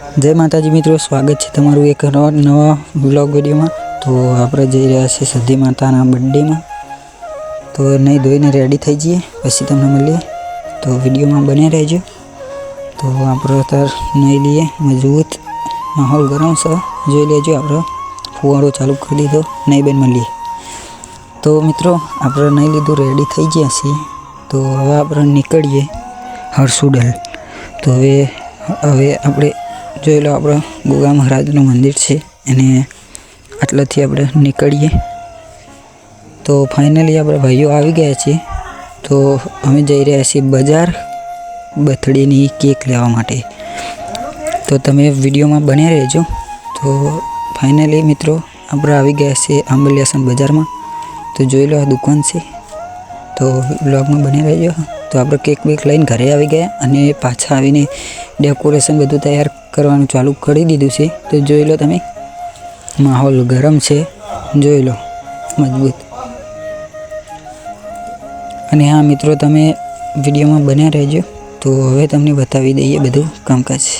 जय माताजी मित्रों, स्वागत है तमारू एक नवा व्लॉग वीडियो में। तो आप जई रह्या छीए सधी माताना बर्थडे में। तो नहीं धोईने रेडी थई जाइए, पछी तमने मळीए। तो वीडियो में बने रहिजो। तो आप नहीं लिए मजबूत माहौल गरम से जोई लेजो। आप फुवारो चालू कर दीधो, नहीं बेन मळीए। तो मित्रों आप नहीं लीधुं, रेडी थई गया छीए। तो हवे आप निकळीए हरसुडल। तो हवे आपणे जोई लो, आपड़ा गोगा महाराजनु मंदिर है, एने आटलाथी आपणे निकळीए। तो फाइनली आपणे भाईओ आवी गया छे। तो अमे जई रह्या छीए बजार बर्थडेनी केक लेवा माटे। तो तमे विडियो में बने रहेजो। तो फाइनली मित्रों आपणे आवी गया छे आंबलियासन बजार में। तो जोई लो आ दुकान छे। तो ब्लॉग में बने रहेजो। तो आप केक बेक लईने घरे आवी गया अने पाछा आवीने डेकोरेशन बधुं तैयार करवानुं चालू करी दीधुं छे। तो जोई लो तमे, माहौल गरम छे, जोई लो मजबूत। अने हाँ मित्रों तमे विडियो में बने रहेजो। तो हवे तमने बतावी दईए बधुं कामकाज।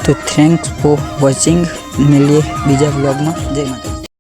तो थैंक्स फॉर वॉचिंग। मिलिए बीजा ब्लॉग में। जय माता।